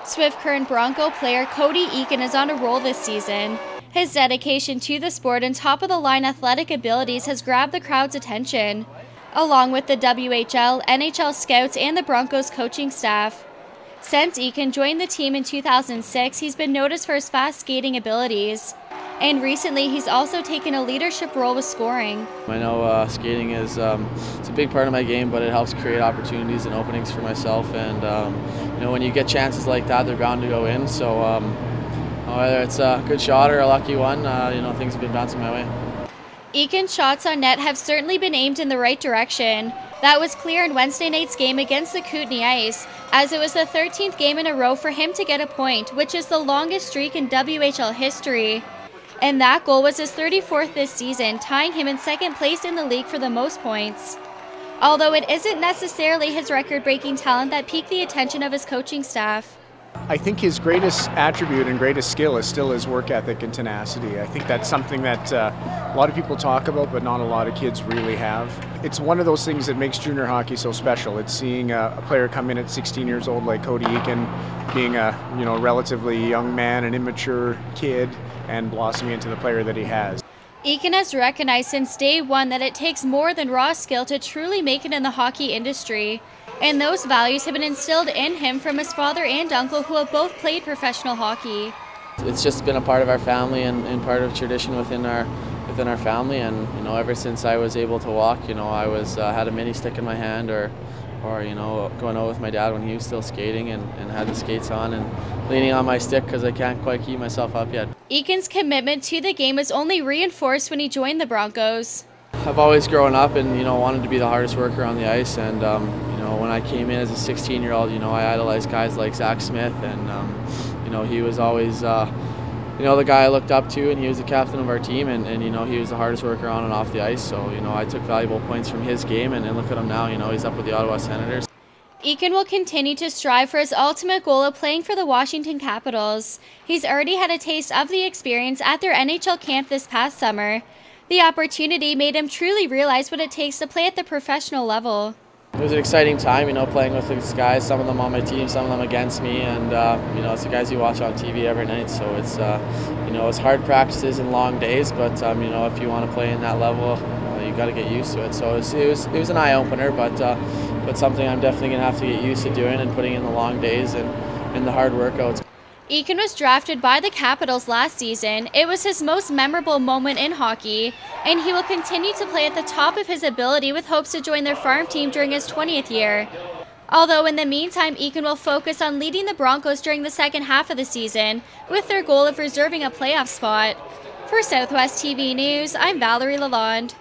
Swift Current Bronco player Cody Eakin is on a roll this season. His dedication to the sport and top-of-the-line athletic abilities has grabbed the crowd's attention, along with the WHL, NHL scouts, and the Broncos coaching staff. Since Eakin joined the team in 2006, he's been noticed for his fast skating abilities. And recently, he's also taken a leadership role with scoring. I know skating is it's a big part of my game, but it helps create opportunities and openings for myself. And when you get chances like that, they're bound to go in. So whether it's a good shot or a lucky one, things have been bouncing my way. Eakin's shots on net have certainly been aimed in the right direction. That was clear in Wednesday night's game against the Kootenay Ice, as it was the 13th game in a row for him to get a point, which is the longest streak in WHL history. And that goal was his 34th this season, tying him in second place in the league for the most points. Although it isn't necessarily his record-breaking talent that piqued the attention of his coaching staff. I think his greatest attribute and greatest skill is still his work ethic and tenacity. I think that's something that a lot of people talk about, but not a lot of kids really have. It's one of those things that makes junior hockey so special. It's seeing a player come in at 16 years old like Cody Eakin, being a relatively young man, an immature kid, and blossoming into the player that he has. Eakin has recognized since day one that it takes more than raw skill to truly make it in the hockey industry. And those values have been instilled in him from his father and uncle, who have both played professional hockey. It's just been a part of our family and part of tradition within our family. And ever since I was able to walk, I was had a mini stick in my hand, or going out with my dad when he was still skating and had the skates on and leaning on my stick because I can't quite keep myself up yet. Eakin's commitment to the game was only reinforced when he joined the Broncos. I've always grown up and wanted to be the hardest worker on the ice, and when I came in as a 16-year-old, I idolized guys like Zach Smith, and he was always the guy I looked up to, and he was the captain of our team, and he was the hardest worker on and off the ice. So I took valuable points from his game, and look at him now. He's up with the Ottawa Senators. Eakin will continue to strive for his ultimate goal of playing for the Washington Capitals. He's already had a taste of the experience at their NHL camp this past summer. The opportunity made him truly realize what it takes to play at the professional level. It was an exciting time, playing with these guys, some of them on my team, some of them against me, and it's the guys you watch on TV every night. So it's it's hard practices and long days, but if you want to play in that level, you got to get used to it. So it was an eye opener, but something I'm definitely gonna have to get used to doing and putting in the long days and the hard workouts. Eakin was drafted by the Capitals last season. It was his most memorable moment in hockey, and he will continue to play at the top of his ability with hopes to join their farm team during his 20th year. Although in the meantime, Eakin will focus on leading the Broncos during the second half of the season, with their goal of reserving a playoff spot. For Southwest TV News, I'm Valerie Lalonde.